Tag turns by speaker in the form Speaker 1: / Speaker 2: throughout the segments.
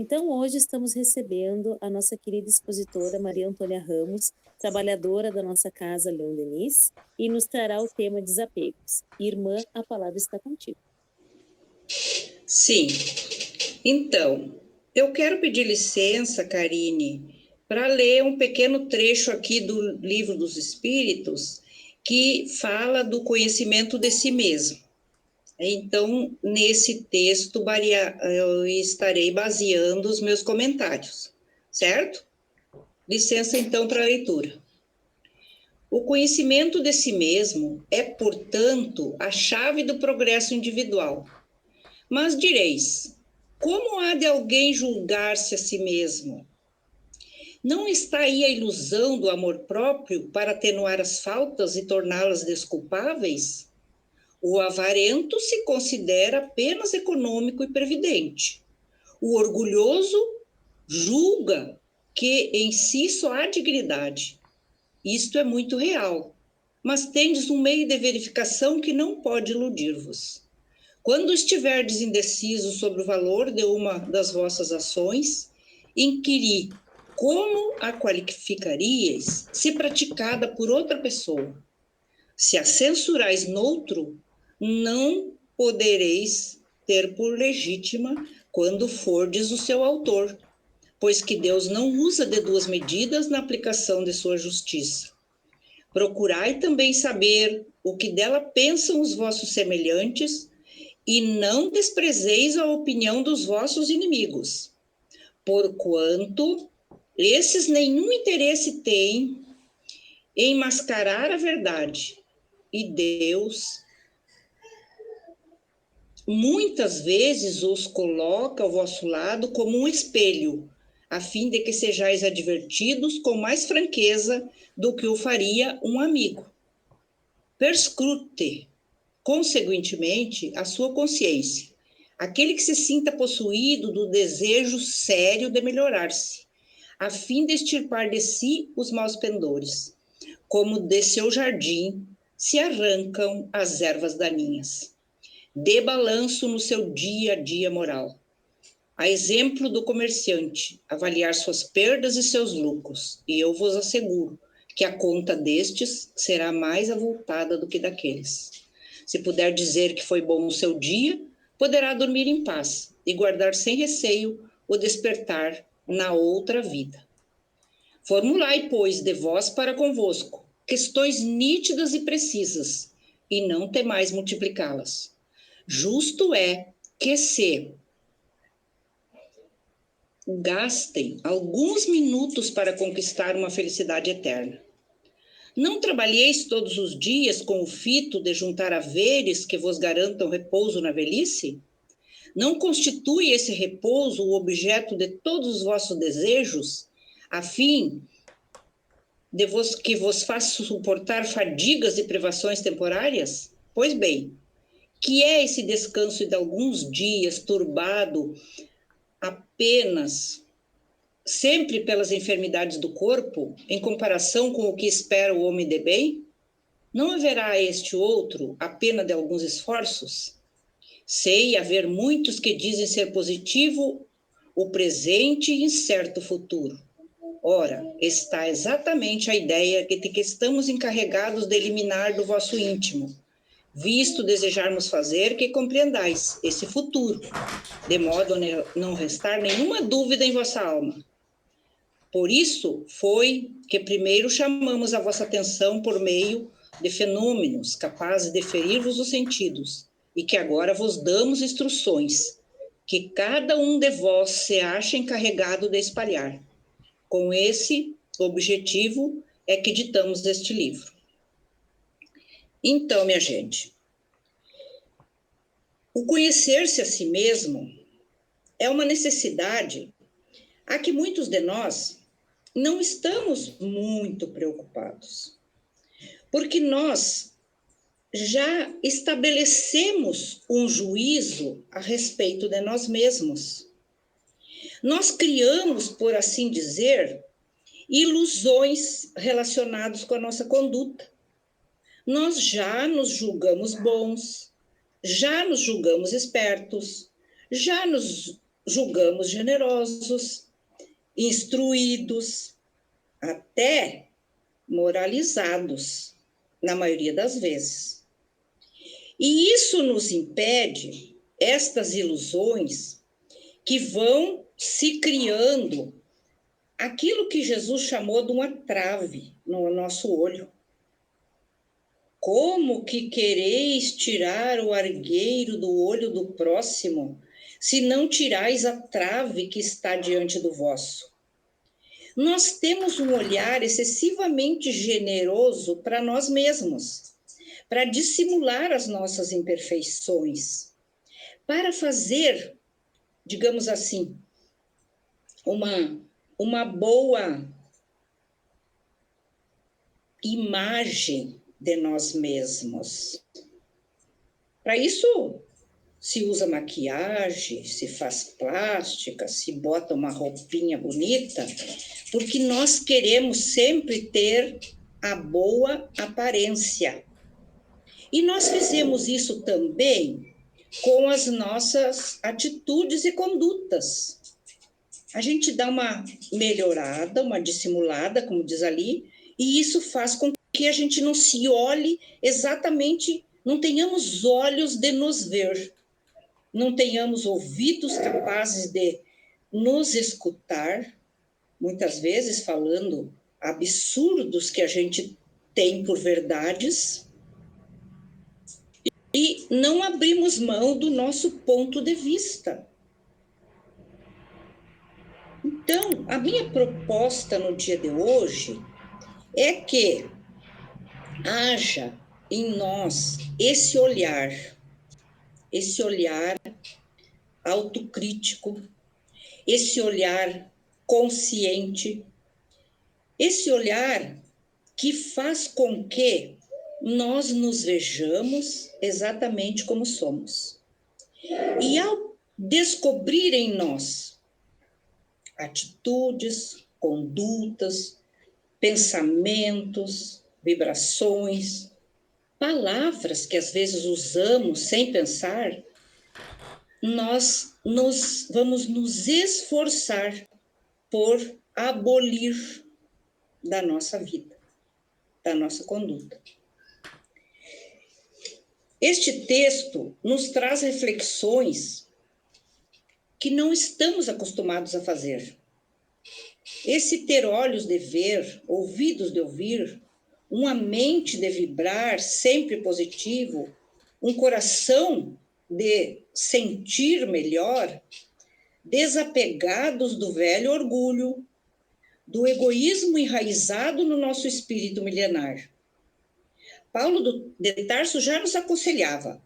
Speaker 1: Então, hoje estamos recebendo a nossa querida expositora Maria Antônia Ramos, trabalhadora da nossa casa Leon Denis, e nos trará o tema desapegos. Irmã, a palavra está contigo.
Speaker 2: Sim, então, eu quero pedir licença, Karine, para ler um pequeno trecho aqui do Livro dos Espíritos, que fala do conhecimento de si mesmo. Então, nesse texto, eu estarei baseando os meus comentários, certo? Licença, então, para a leitura. O conhecimento de si mesmo é, portanto, a chave do progresso individual. Mas direis, como há de alguém julgar-se a si mesmo? Não está aí a ilusão do amor próprio para atenuar as faltas e torná-las desculpáveis? O avarento se considera apenas econômico e previdente. O orgulhoso julga que em si só há dignidade. Isto é muito real, mas tendes um meio de verificação que não pode iludir-vos. Quando estiverdes indeciso sobre o valor de uma das vossas ações, inquiri como a qualificaríeis se praticada por outra pessoa. Se a censurais noutro, não podereis ter por legítima quando fordes o seu autor, pois que Deus não usa de duas medidas na aplicação de sua justiça. Procurai também saber o que dela pensam os vossos semelhantes, e não desprezeis a opinião dos vossos inimigos, porquanto esses nenhum interesse têm em mascarar a verdade, e Deus muitas vezes os coloca ao vosso lado como um espelho, a fim de que sejais advertidos com mais franqueza do que o faria um amigo. Perscrute, consequentemente, a sua consciência, aquele que se sinta possuído do desejo sério de melhorar-se, a fim de extirpar de si os maus pendores, como de seu jardim se arrancam as ervas daninhas. Dê balanço no seu dia a dia moral. A exemplo do comerciante, avaliar suas perdas e seus lucros, e eu vos asseguro que a conta destes será mais avultada do que daqueles. Se puder dizer que foi bom o seu dia, poderá dormir em paz e guardar sem receio o despertar na outra vida. Formulai, pois, de vós para convosco questões nítidas e precisas, e não temais multiplicá-las. Justo é que se gastem alguns minutos para conquistar uma felicidade eterna. Não trabalheis todos os dias com o fito de juntar haveres que vos garantam repouso na velhice? Não constitui esse repouso o objeto de todos os vossos desejos, a fim de que vos faça suportar fadigas e privações temporárias? Pois bem, que é esse descanso de alguns dias turbado apenas sempre pelas enfermidades do corpo, em comparação com o que espera o homem de bem? Não haverá este outro a pena de alguns esforços? Sei haver muitos que dizem ser positivo o presente e incerto futuro. Ora, está exatamente a ideia de que estamos encarregados de eliminar do vosso íntimo, visto desejarmos fazer que compreendais esse futuro, de modo a não restar nenhuma dúvida em vossa alma. Por isso foi que primeiro chamamos a vossa atenção por meio de fenômenos capazes de ferir-vos os sentidos, e que agora vos damos instruções, que cada um de vós se acha encarregado de espalhar. Com esse objetivo é que ditamos este livro. Então, minha gente, o conhecer-se a si mesmo é uma necessidade a que muitos de nós não estamos muito preocupados, porque nós já estabelecemos um juízo a respeito de nós mesmos. Nós criamos, por assim dizer, ilusões relacionadas com a nossa conduta. Nós já nos julgamos bons, já nos julgamos espertos, já nos julgamos generosos, instruídos, até moralizados, na maioria das vezes. E isso nos impede estas ilusões que vão se criando, aquilo que Jesus chamou de uma trave no nosso olho. Como que quereis tirar o argueiro do olho do próximo, se não tirais a trave que está diante do vosso? Nós temos um olhar excessivamente generoso para nós mesmos, para dissimular as nossas imperfeições, para fazer, digamos assim, uma boa imagem de nós mesmos. Para isso, se usa maquiagem, se faz plástica, se bota uma roupinha bonita, porque nós queremos sempre ter a boa aparência. E nós fizemos isso também com as nossas atitudes e condutas. A gente dá uma melhorada, uma dissimulada, como diz ali, e isso faz com que a gente não se olhe exatamente, não tenhamos olhos de nos ver, não tenhamos ouvidos capazes de nos escutar, muitas vezes falando absurdos que a gente tem por verdades, e não abrimos mão do nosso ponto de vista. Então, a minha proposta no dia de hoje é que haja em nós esse olhar autocrítico, esse olhar consciente, esse olhar que faz com que nós nos vejamos exatamente como somos. E ao descobrir em nós atitudes, condutas, pensamentos, vibrações, palavras que às vezes usamos sem pensar, nós vamos nos esforçar por abolir da nossa vida, da nossa conduta. Este texto nos traz reflexões que não estamos acostumados a fazer. Esse ter olhos de ver, ouvidos de ouvir, uma mente de vibrar sempre positivo, um coração de sentir melhor, desapegados do velho orgulho, do egoísmo enraizado no nosso espírito milenar. Paulo de Tarso já nos aconselhava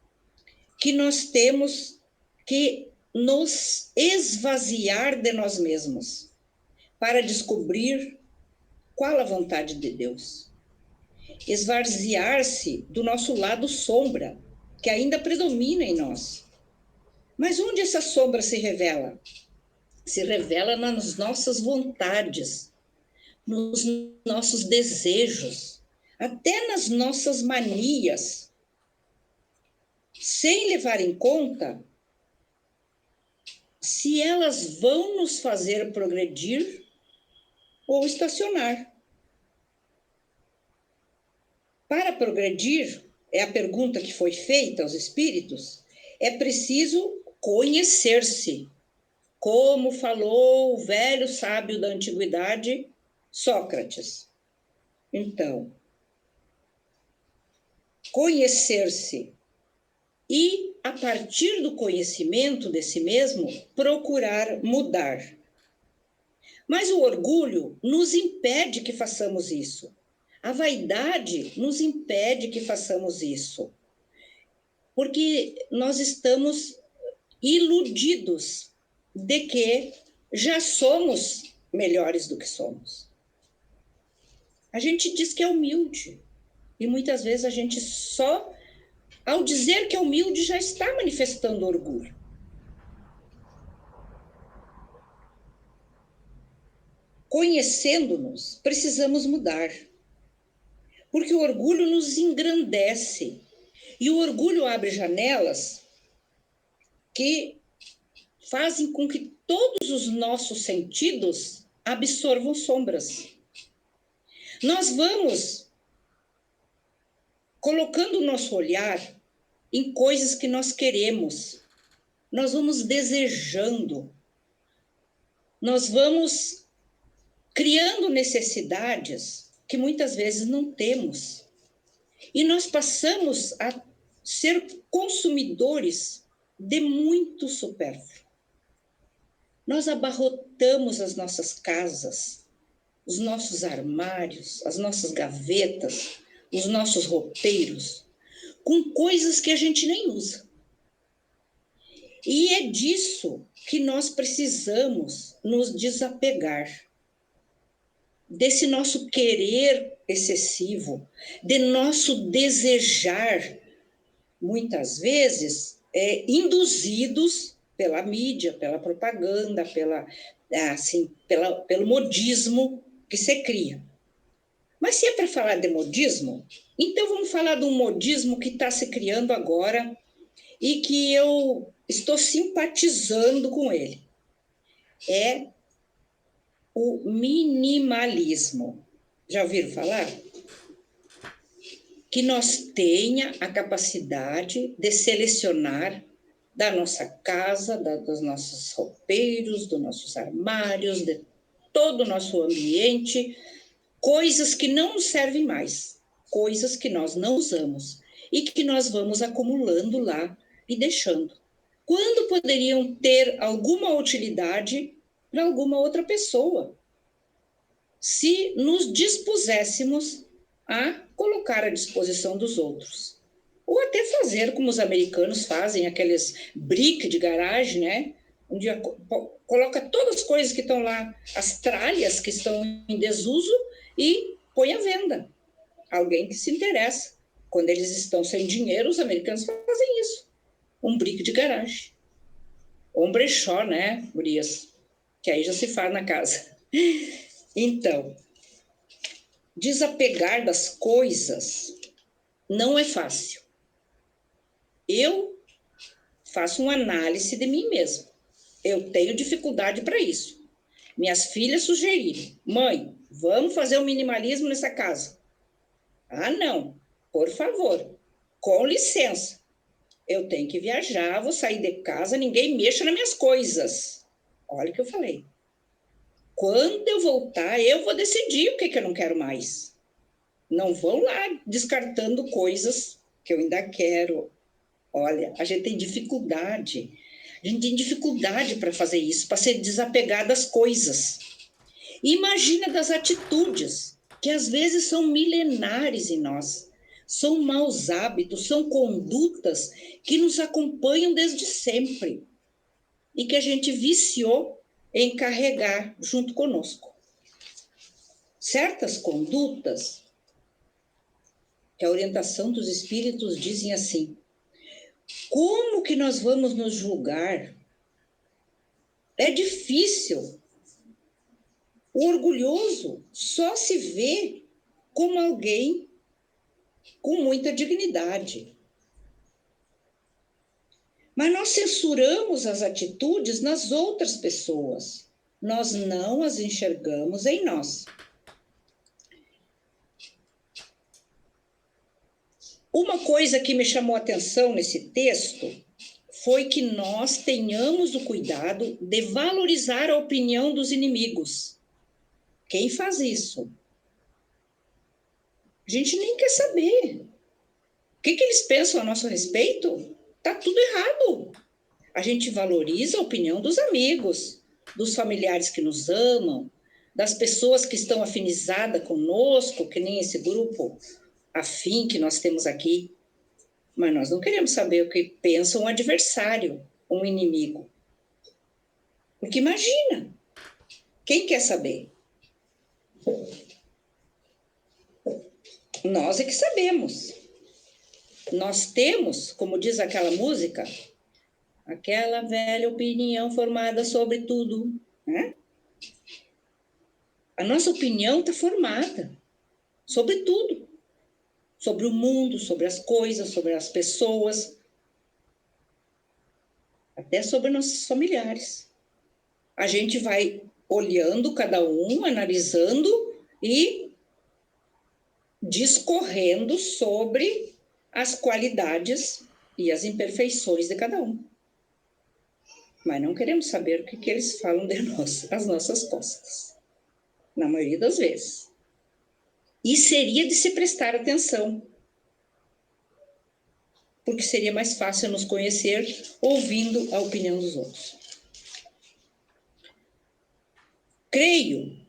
Speaker 2: que nós temos que nos esvaziar de nós mesmos para descobrir qual a vontade de Deus. Esvaziar-se do nosso lado sombra, que ainda predomina em nós. Mas onde essa sombra se revela? Se revela nas nossas vontades, nos nossos desejos, até nas nossas manias, sem levar em conta se elas vão nos fazer progredir ou estacionar. Para progredir, é a pergunta que foi feita aos espíritos, é preciso conhecer-se, como falou o velho sábio da antiguidade, Sócrates. Então, conhecer-se e, a partir do conhecimento de si mesmo, procurar mudar. Mas o orgulho nos impede que façamos isso. A vaidade nos impede que façamos isso. Porque nós estamos iludidos de que já somos melhores do que somos. A gente diz que é humilde. E muitas vezes a gente só, ao dizer que é humilde, já está manifestando orgulho. Conhecendo-nos, precisamos mudar. Porque o orgulho nos engrandece. E o orgulho abre janelas que fazem com que todos os nossos sentidos absorvam sombras. Nós vamos colocando o nosso olhar em coisas que nós queremos, nós vamos desejando, nós vamos criando necessidades que muitas vezes não temos. E nós passamos a ser consumidores de muito supérfluo. Nós abarrotamos as nossas casas, os nossos armários, as nossas gavetas, os nossos roupeiros, com coisas que a gente nem usa. E é disso que nós precisamos nos desapegar. Desse nosso querer excessivo, de nosso desejar, muitas vezes, induzidos pela mídia, pela propaganda, pelo modismo que se cria. Mas se é para falar de modismo, então vamos falar de um modismo que está se criando agora e que eu estou simpatizando com ele. É o minimalismo. Já ouviram falar? Que nós tenha a capacidade de selecionar da nossa casa, dos nossos roupeiros, dos nossos armários, de todo o nosso ambiente, coisas que não nos servem mais, coisas que nós não usamos e que nós vamos acumulando lá e deixando. Quando poderiam ter alguma utilidade para alguma outra pessoa, se nos dispuséssemos a colocar à disposição dos outros. Ou até fazer como os americanos fazem, aqueles brick de garagem, né? Onde coloca todas as coisas que estão lá, as tralhas que estão em desuso e põe à venda. Alguém que se interessa. Quando eles estão sem dinheiro, os americanos fazem isso. Um brick de garagem. Ou um brechó, né, gurias? Que aí já se faz na casa. Então, desapegar das coisas não é fácil. Eu faço uma análise de mim mesma. Eu tenho dificuldade para isso. Minhas filhas sugeriram: mãe, vamos fazer o minimalismo nessa casa. Ah, não, por favor, com licença. Eu tenho que viajar, vou sair de casa, ninguém mexa nas minhas coisas. Olha o que eu falei. Quando eu voltar, eu vou decidir o que eu não quero mais. Não vão lá descartando coisas que eu ainda quero. Olha, a gente tem dificuldade. A gente tem dificuldade para fazer isso, para se desapegar das coisas. Imagina das atitudes, que às vezes são milenares em nós. São maus hábitos, são condutas que nos acompanham desde sempre e que a gente viciou em carregar junto conosco. Certas condutas que a orientação dos espíritos dizem assim: como que nós vamos nos julgar? É difícil. O orgulhoso só se vê como alguém com muita dignidade. Mas nós censuramos as atitudes nas outras pessoas. Nós não as enxergamos em nós. Uma coisa que me chamou a atenção nesse texto foi que nós tenhamos o cuidado de valorizar a opinião dos inimigos. Quem faz isso? A gente nem quer saber. O que eles pensam a nosso respeito? Tá tudo errado. A gente valoriza a opinião dos amigos, dos familiares que nos amam, das pessoas que estão afinizadas conosco, que nem esse grupo afim que nós temos aqui. Mas nós não queremos saber o que pensa um adversário, um inimigo. Porque imagina, quem quer saber? Nós é que sabemos. Nós temos, como diz aquela música, aquela velha opinião formada sobre tudo, né? A nossa opinião está formada sobre tudo. Sobre o mundo, sobre as coisas, sobre as pessoas. até sobre nossos familiares. A gente vai olhando cada um, analisando e discorrendo sobre as qualidades e as imperfeições de cada um. Mas não queremos saber o que eles falam de nós, às nossas costas, na maioria das vezes. E seria de se prestar atenção, porque seria mais fácil nos conhecer ouvindo a opinião dos outros. Creio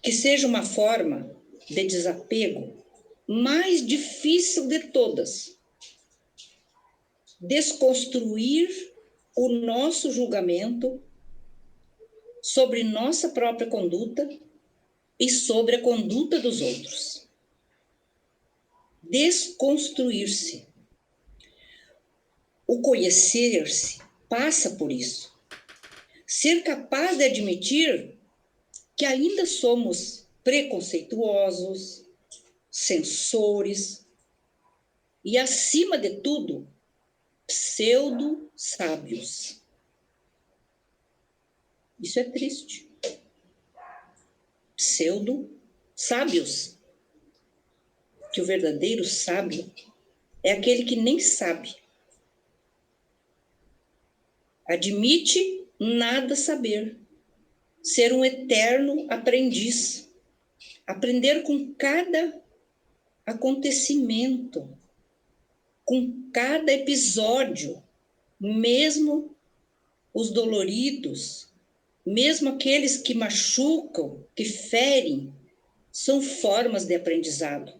Speaker 2: que seja uma forma de desapego mais difícil de todas. Desconstruir o nosso julgamento sobre nossa própria conduta e sobre a conduta dos outros. Desconstruir-se. O conhecer-se passa por isso. Ser capaz de admitir que ainda somos preconceituosos, censores e, acima de tudo, pseudo-sábios. Isso é triste. Pseudo-sábios. Que o verdadeiro sábio é aquele que nem sabe. Admite nada saber. Ser um eterno aprendiz. Aprender com cada acontecimento, com cada episódio, mesmo os doloridos, mesmo aqueles que machucam, que ferem, são formas de aprendizado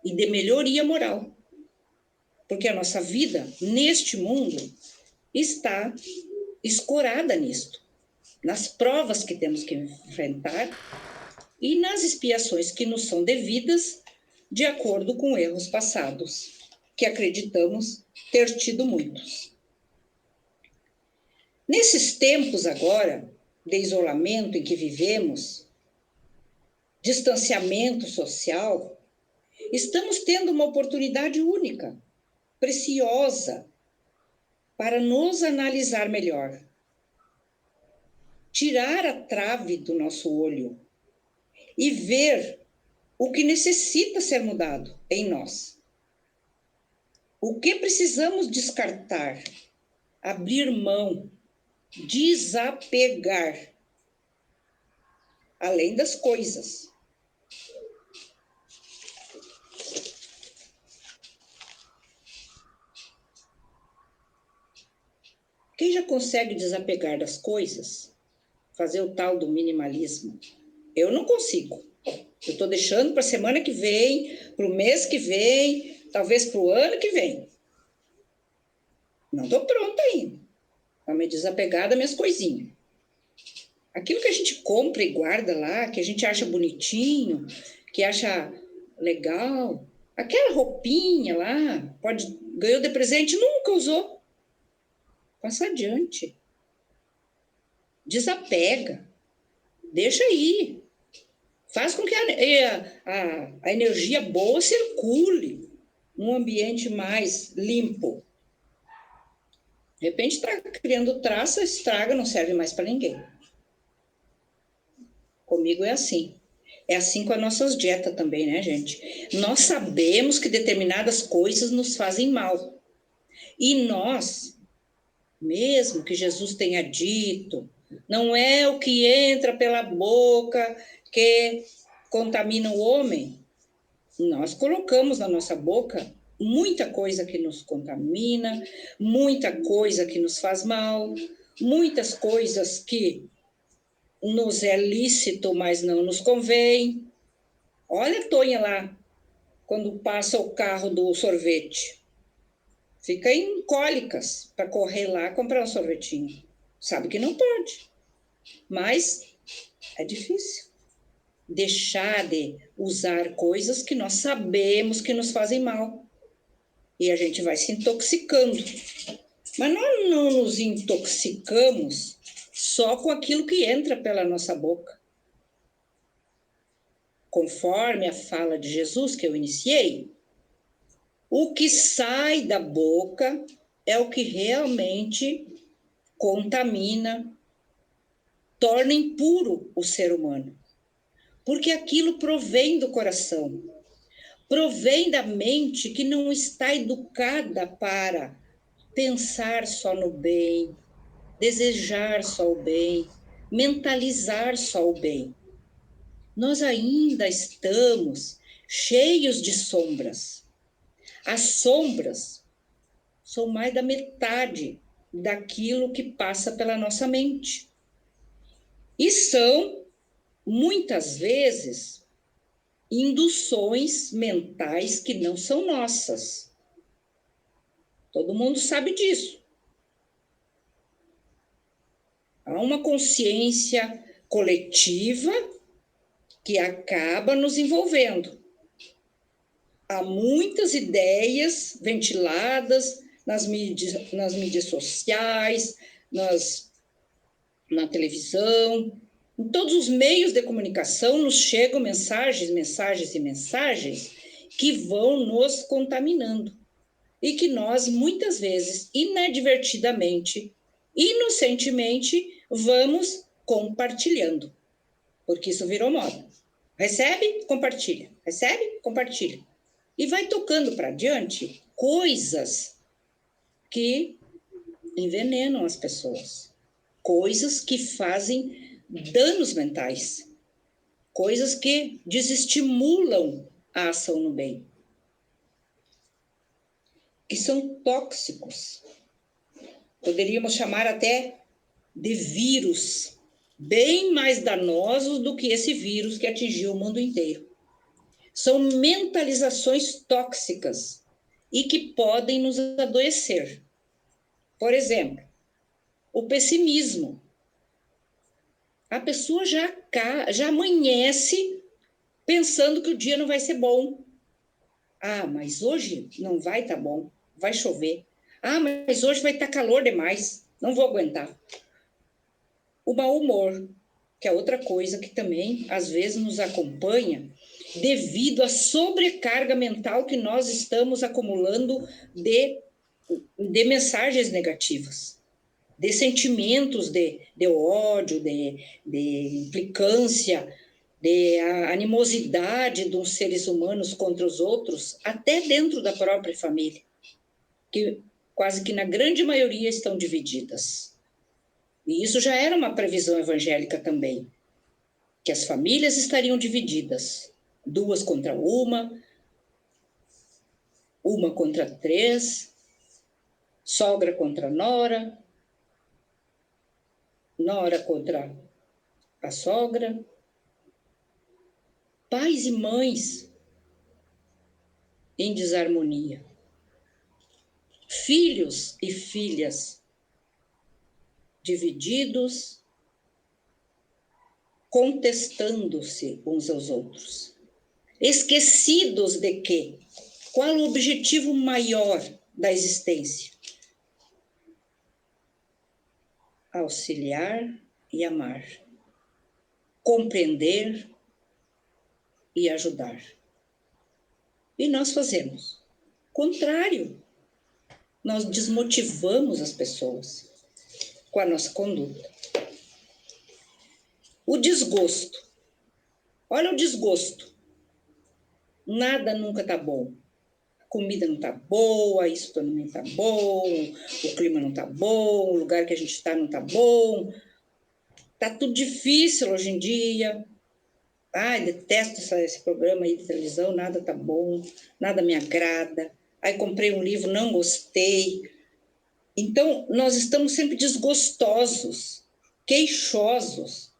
Speaker 2: e de melhoria moral. Porque a nossa vida, neste mundo, está escorada nisto, nas provas que temos que enfrentar e nas expiações que nos são devidas de acordo com erros passados, que acreditamos ter tido muitos. Nesses tempos agora, de isolamento em que vivemos, distanciamento social, estamos tendo uma oportunidade única, preciosa, para nos analisar melhor. Tirar a trave do nosso olho e ver o que necessita ser mudado em nós. O que precisamos descartar, abrir mão, desapegar, além das coisas. Quem já consegue desapegar das coisas, fazer o tal do minimalismo? Eu não consigo. Eu estou deixando para a semana que vem, para o mês que vem, talvez para o ano que vem. Não estou pronta ainda para me desapegar das minhas coisinhas. Aquilo que a gente compra e guarda lá, que a gente acha bonitinho, que acha legal, aquela roupinha lá, ganhou de presente, nunca usou. Passa adiante. Desapega. Deixa aí. Faz com que a energia boa circule num ambiente mais limpo. De repente está criando traça, estraga, não serve mais para ninguém. Comigo é assim. É assim com as nossas dietas também, né, gente? Nós sabemos que determinadas coisas nos fazem mal. E nós, mesmo que Jesus tenha dito, não é o que entra pela boca que contamina o homem. Nós colocamos na nossa boca muita coisa que nos contamina, muita coisa que nos faz mal, muitas coisas que nos é lícito, mas não nos convém. Olha a Tonha lá, quando passa o carro do sorvete. Fica em cólicas para correr lá comprar um sorvetinho. Sabe que não pode, mas é difícil. Deixar de usar coisas que nós sabemos que nos fazem mal. E a gente vai se intoxicando. Mas nós não nos intoxicamos só com aquilo que entra pela nossa boca. Conforme a fala de Jesus que eu iniciei, o que sai da boca é o que realmente contamina, torna impuro o ser humano. Porque aquilo provém do coração, provém da mente que não está educada para pensar só no bem, desejar só o bem, mentalizar só o bem. Nós ainda estamos cheios de sombras. As sombras são mais da metade daquilo que passa pela nossa mente. E são, muitas vezes, induções mentais que não são nossas. Todo mundo sabe disso. Há uma consciência coletiva que acaba nos envolvendo. Há muitas ideias ventiladas nas mídias sociais, na televisão, em todos os meios de comunicação nos chegam mensagens que vão nos contaminando e que nós, muitas vezes, inadvertidamente, inocentemente, vamos compartilhando, porque isso virou moda. Recebe, compartilha. Recebe, compartilha. E vai tocando para diante coisas que envenenam as pessoas, coisas que fazem danos mentais, coisas que desestimulam a ação no bem, que são tóxicos. Poderíamos chamar até de vírus, bem mais danosos do que esse vírus que atingiu o mundo inteiro. São mentalizações tóxicas e que podem nos adoecer. Por exemplo, o pessimismo. A pessoa já amanhece pensando que o dia não vai ser bom. Ah, mas hoje não vai estar bom, vai chover. Ah, mas hoje vai estar calor demais, não vou aguentar. O mau humor, que é outra coisa que também às vezes nos acompanha devido à sobrecarga mental que nós estamos acumulando de mensagens negativas, de sentimentos de ódio, de implicância, de animosidade dos seres humanos contra os outros, até dentro da própria família, que quase que na grande maioria estão divididas. E isso já era uma previsão evangélica também, que as famílias estariam divididas, 2 contra uma contra 3, sogra contra nora, nora contra a sogra, pais e mães em desarmonia, filhos e filhas divididos, contestando-se uns aos outros, esquecidos de que qual o objetivo maior da existência? Auxiliar e amar, compreender e ajudar. E nós fazemos o contrário. Nós desmotivamos as pessoas com a nossa conduta. O desgosto. Olha o desgosto. Nada nunca está bom. A comida não está boa, isso não está bom, o clima não está bom, o lugar que a gente está não está bom. Está tudo difícil hoje em dia. Ai, detesto esse programa aí de televisão, nada tá bom, nada me agrada. Aí comprei um livro, não gostei. Então, nós estamos sempre desgostosos, queixosos,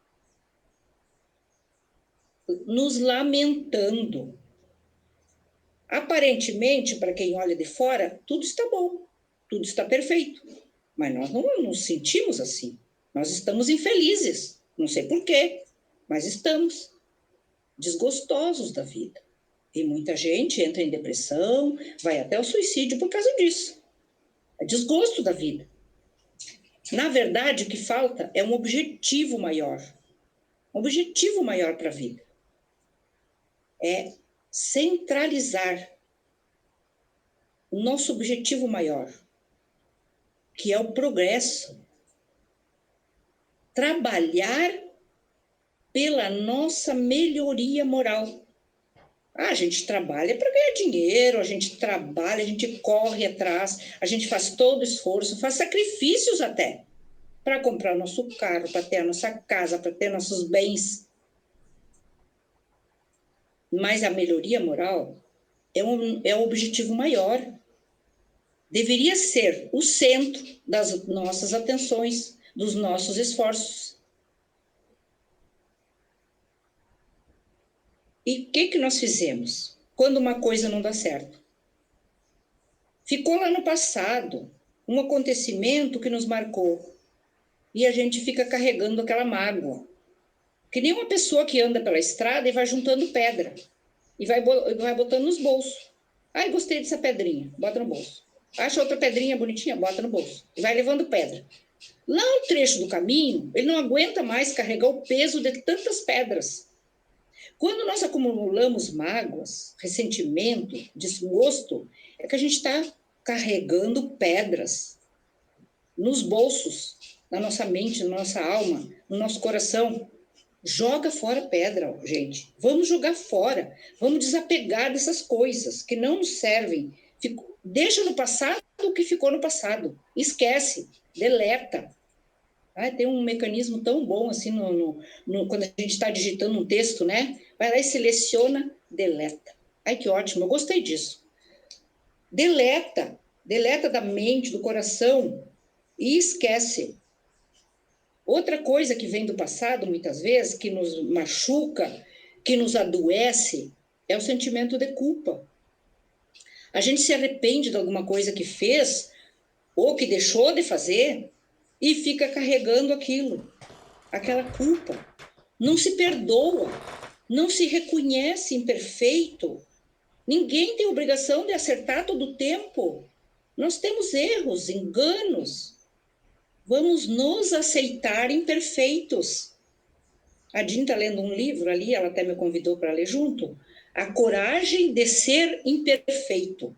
Speaker 2: nos lamentando. Aparentemente, para quem olha de fora, tudo está bom, tudo está perfeito. Mas nós não nos sentimos assim. Nós estamos infelizes, não sei por quê, mas estamos desgostosos da vida. E muita gente entra em depressão, vai até o suicídio por causa disso. É desgosto da vida. Na verdade, o que falta é um objetivo maior. Um objetivo maior para a vida. É centralizar o nosso objetivo maior, que é o progresso, trabalhar pela nossa melhoria moral. A gente trabalha para ganhar dinheiro, a gente trabalha, a gente corre atrás, a gente faz todo o esforço, faz sacrifícios até para comprar o nosso carro, para ter a nossa casa, para ter nossos bens. Mas a melhoria moral é um objetivo maior. Deveria ser o centro das nossas atenções, dos nossos esforços. E o que nós fizemos quando uma coisa não dá certo? Ficou lá no passado um acontecimento que nos marcou e a gente fica carregando aquela mágoa. Que nem uma pessoa que anda pela estrada e vai juntando pedra e vai botando nos bolsos. Ai, gostei dessa pedrinha, bota no bolso. Acha outra pedrinha bonitinha, bota no bolso. E vai levando pedra. Lá no trecho do caminho, ele não aguenta mais carregar o peso de tantas pedras. Quando nós acumulamos mágoas, ressentimento, desgosto, é que a gente está carregando pedras nos bolsos, na nossa mente, na nossa alma, no nosso coração. Joga fora pedra, gente. Vamos jogar fora. Vamos desapegar dessas coisas que não nos servem. Deixa no passado o que ficou no passado. Esquece. Deleta. Tem um mecanismo tão bom assim quando a gente está digitando um texto, né? Vai lá e seleciona, deleta. Ai, que ótimo, eu gostei disso. Deleta. Deleta da mente, do coração e esquece. Outra coisa que vem do passado, muitas vezes, que nos machuca, que nos adoece, é o sentimento de culpa. A gente se arrepende de alguma coisa que fez ou que deixou de fazer e fica carregando aquilo, aquela culpa. Não se perdoa, não se reconhece imperfeito. Ninguém tem obrigação de acertar todo o tempo. Nós temos erros, enganos. Vamos nos aceitar imperfeitos. A Jean está lendo um livro ali, ela até me convidou para ler junto. A coragem de ser imperfeito.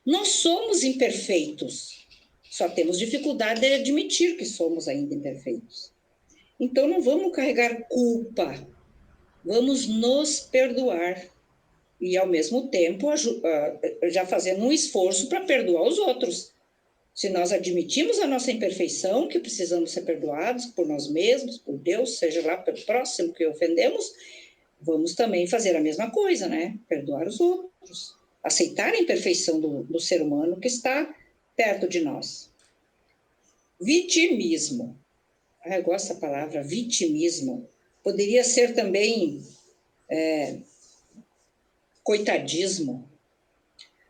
Speaker 2: Nós somos imperfeitos. Só temos dificuldade de admitir que somos ainda imperfeitos. Então não vamos carregar culpa. Vamos nos perdoar. E ao mesmo tempo já fazendo um esforço para perdoar os outros. Se nós admitimos a nossa imperfeição, que precisamos ser perdoados por nós mesmos, por Deus, seja lá pelo próximo que ofendemos, vamos também fazer a mesma coisa, né? Perdoar os outros. Aceitar a imperfeição do ser humano que está perto de nós. Vitimismo. Eu gosto dessa palavra, vitimismo. Poderia ser também coitadismo.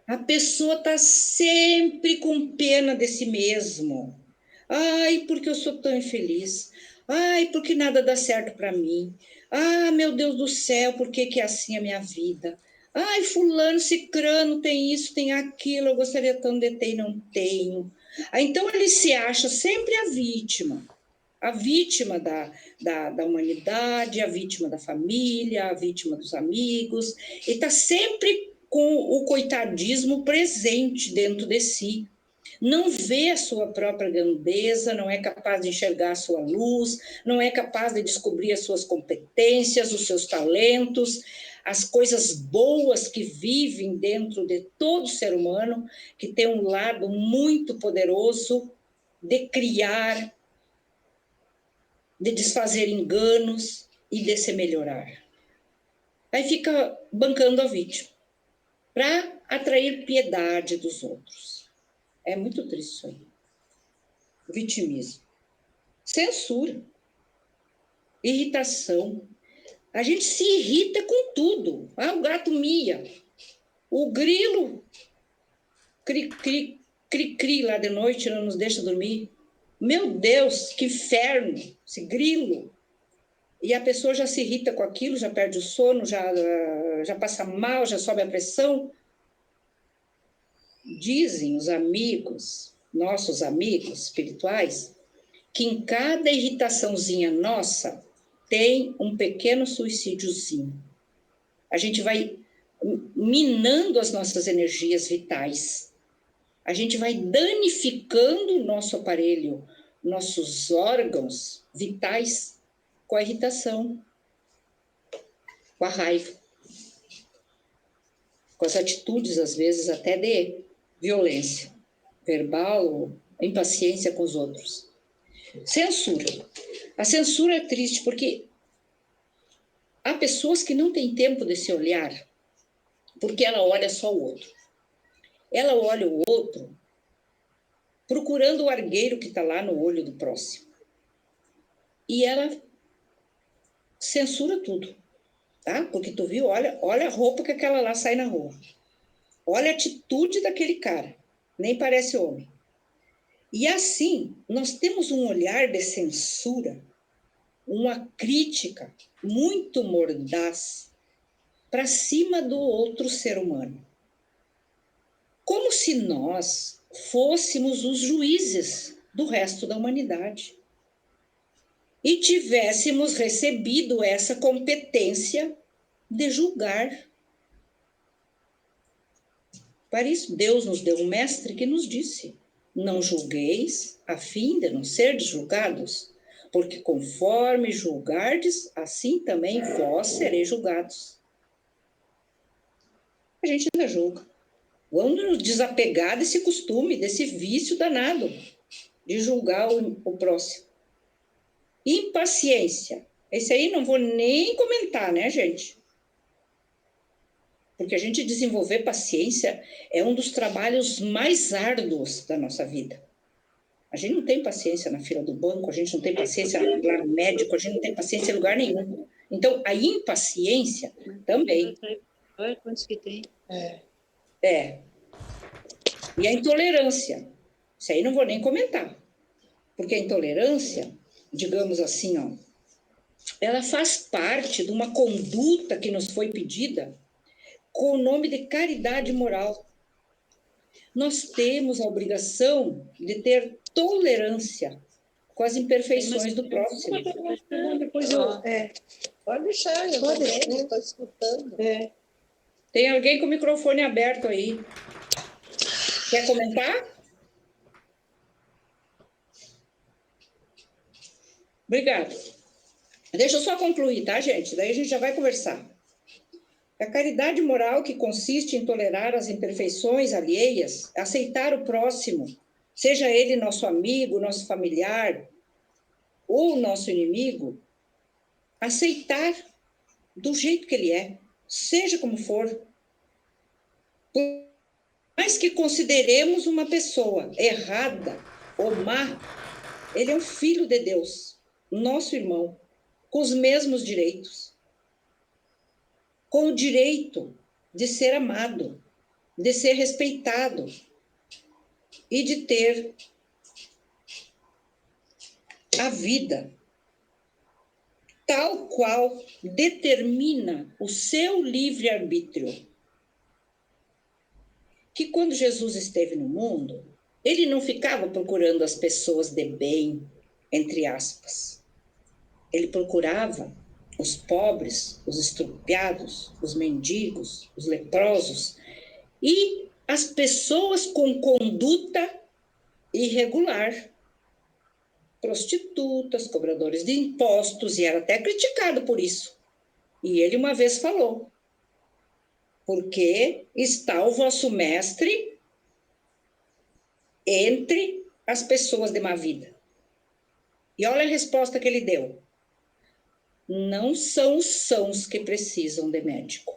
Speaker 2: A pessoa está sempre com pena de si mesmo. Ai, porque eu sou tão infeliz. Ai, porque nada dá certo para mim. Ah, meu Deus do céu, por que é assim a minha vida? Ai, fulano, cicrano, tem isso, tem aquilo, eu gostaria tanto de ter e não tenho. Então, ele se acha sempre a vítima da humanidade, a vítima da família, a vítima dos amigos, e está sempre com o coitadismo presente dentro de si. Não vê a sua própria grandeza, não é capaz de enxergar a sua luz, não é capaz de descobrir as suas competências, os seus talentos, as coisas boas que vivem dentro de todo ser humano, que tem um lado muito poderoso de criar, de desfazer enganos e de se melhorar. Aí fica bancando a vítima para atrair piedade dos outros. É muito triste isso aí. Vitimismo. Censura. Irritação. A gente se irrita com tudo. O gato mia. O grilo cri lá de noite, não nos deixa dormir. Meu Deus, que inferno, esse grilo. E a pessoa já se irrita com aquilo, já perde o sono, já passa mal, já sobe a pressão. Dizem os amigos, nossos amigos espirituais, que em cada irritaçãozinha nossa tem um pequeno suicídiozinho. A gente vai minando as nossas energias vitais. A gente vai danificando o nosso aparelho, nossos órgãos, vitais com a irritação, com a raiva, com as atitudes, às vezes, até de violência verbal ou impaciência com os outros. Censura. A censura é triste porque há pessoas que não têm tempo de se olhar porque ela olha só o outro. Ela olha o outro procurando o argueiro que está lá no olho do próximo. E ela censura tudo, tá? Porque tu viu, olha a roupa que aquela lá sai na rua. Olha a atitude daquele cara. Nem parece homem. E assim, nós temos um olhar de censura, uma crítica muito mordaz para cima do outro ser humano. Como se nós fôssemos os juízes do resto da humanidade e tivéssemos recebido essa competência de julgar. Para isso, Deus nos deu um mestre que nos disse: não julgueis, a fim de não serdes julgados, porque conforme julgardes, assim também vós sereis julgados. A gente ainda julga. Vamos nos desapegar desse costume, desse vício danado de julgar o próximo. Impaciência. Esse aí não vou nem comentar, né, gente? Porque a gente desenvolver paciência é um dos trabalhos mais árduos da nossa vida. A gente não tem paciência na fila do banco, a gente não tem paciência lá no médico, a gente não tem paciência em lugar nenhum. Então, a impaciência também.
Speaker 3: Olha quantos que tem.
Speaker 2: É. E a intolerância. Isso aí não vou nem comentar. Porque a intolerância, digamos assim, ó, ela faz parte de uma conduta que nos foi pedida com o nome de caridade moral. Nós temos a obrigação de ter tolerância com as imperfeições do próximo.
Speaker 3: Depois pode deixar, eu estou escutando.
Speaker 2: Tem alguém com o microfone aberto aí. Quer comentar? Obrigada. Deixa eu só concluir, tá, gente? Daí a gente já vai conversar. A caridade moral, que consiste em tolerar as imperfeições alheias, aceitar o próximo, seja ele nosso amigo, nosso familiar ou nosso inimigo, aceitar do jeito que ele é, seja como for. Por mais que consideremos uma pessoa errada ou má, ele é um filho de Deus, nosso irmão, com os mesmos direitos. Com o direito de ser amado, de ser respeitado e de ter a vida tal qual determina o seu livre-arbítrio. Que quando Jesus esteve no mundo, ele não ficava procurando as pessoas de bem, entre aspas. Ele procurava os pobres, os estrupiados, os mendigos, os leprosos e as pessoas com conduta irregular, prostitutas, cobradores de impostos, e era até criticado por isso. E ele uma vez falou: porque está o vosso mestre entre as pessoas de má vida. E olha a resposta que ele deu: não são os sãos que precisam de médico.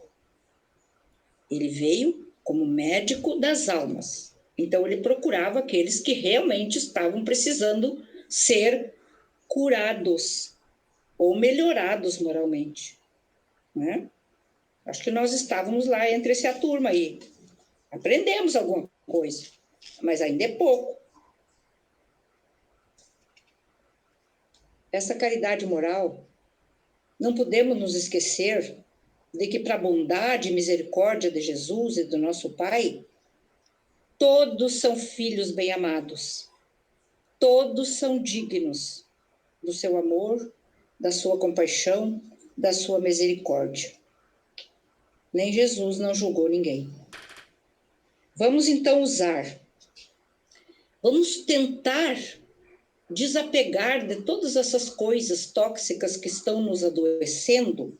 Speaker 2: Ele veio como médico das almas. Então, ele procurava aqueles que realmente estavam precisando ser curados ou melhorados moralmente. Né? Acho que nós estávamos lá entre essa turma aí. Aprendemos alguma coisa, mas ainda é pouco. Essa caridade moral, não podemos nos esquecer de que para a bondade e misericórdia de Jesus e do nosso Pai, todos são filhos bem-amados, todos são dignos do seu amor, da sua compaixão, da sua misericórdia. Nem Jesus não julgou ninguém. Vamos então vamos tentar desapegar de todas essas coisas tóxicas que estão nos adoecendo,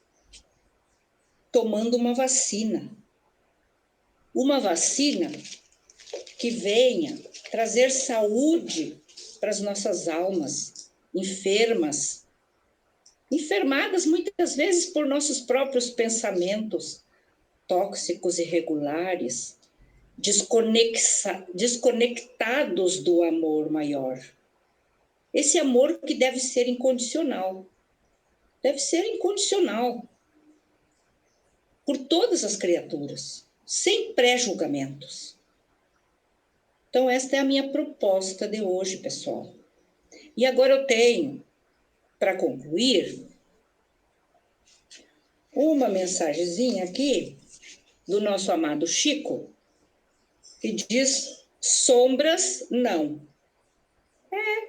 Speaker 2: tomando uma vacina. Uma vacina que venha trazer saúde para as nossas almas enfermas, enfermadas muitas vezes por nossos próprios pensamentos tóxicos e irregulares, desconectados do amor maior. Esse amor que deve ser incondicional. Deve ser incondicional por todas as criaturas, sem pré-julgamentos. Então, esta é a minha proposta de hoje, pessoal. E agora eu tenho, para concluir, uma mensagenzinha aqui do nosso amado Chico, que diz: sombras não.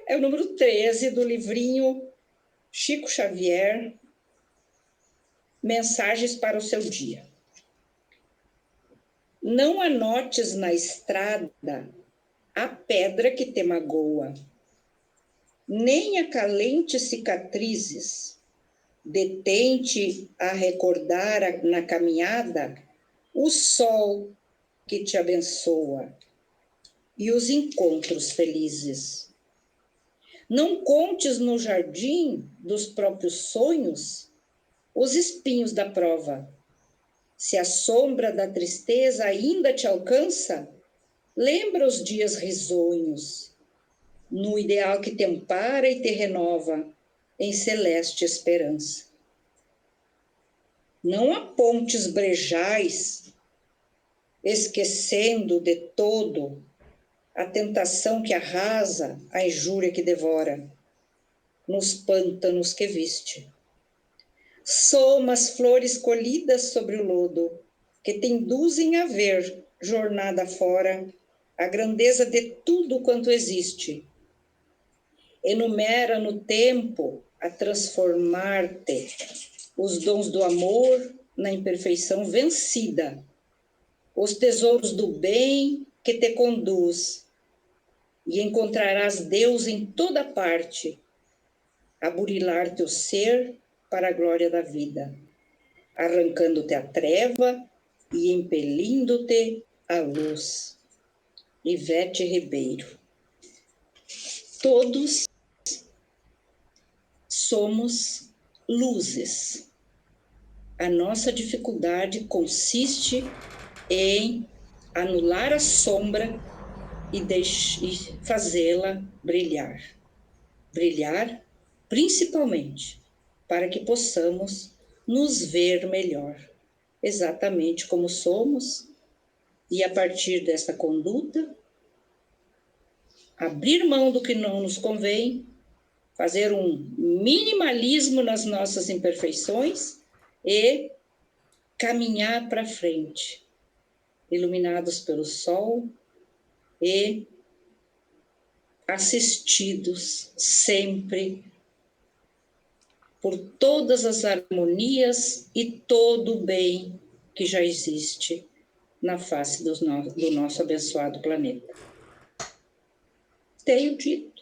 Speaker 2: É o número 13 do livrinho Chico Xavier, Mensagens para o seu dia. Não anotes na estrada a pedra que te magoa, nem acalente cicatrizes. Detente a recordar na caminhada o sol que te abençoa e os encontros felizes. Não contes no jardim dos próprios sonhos os espinhos da prova. Se a sombra da tristeza ainda te alcança, lembra os dias risonhos, no ideal que te ampara e te renova em celeste esperança. Não apontes brejais, esquecendo de todo a tentação que arrasa, a injúria que devora, nos pântanos que viste. Soma as flores colhidas sobre o lodo, que te induzem a ver, jornada fora, a grandeza de tudo quanto existe. Enumera no tempo a transformar-te os dons do amor na imperfeição vencida, os tesouros do bem que te conduz, e encontrarás Deus em toda parte, a burilar teu ser para a glória da vida, arrancando-te a treva e impelindo-te à luz. Ivete Ribeiro. Todos somos luzes. A nossa dificuldade consiste em anular a sombra e fazê-la brilhar. Brilhar principalmente para que possamos nos ver melhor, exatamente como somos, e a partir dessa conduta, abrir mão do que não nos convém, fazer um minimalismo nas nossas imperfeições e caminhar para frente, iluminados pelo sol e assistidos sempre por todas as harmonias e todo o bem que já existe na face do nosso abençoado planeta. Tenho dito.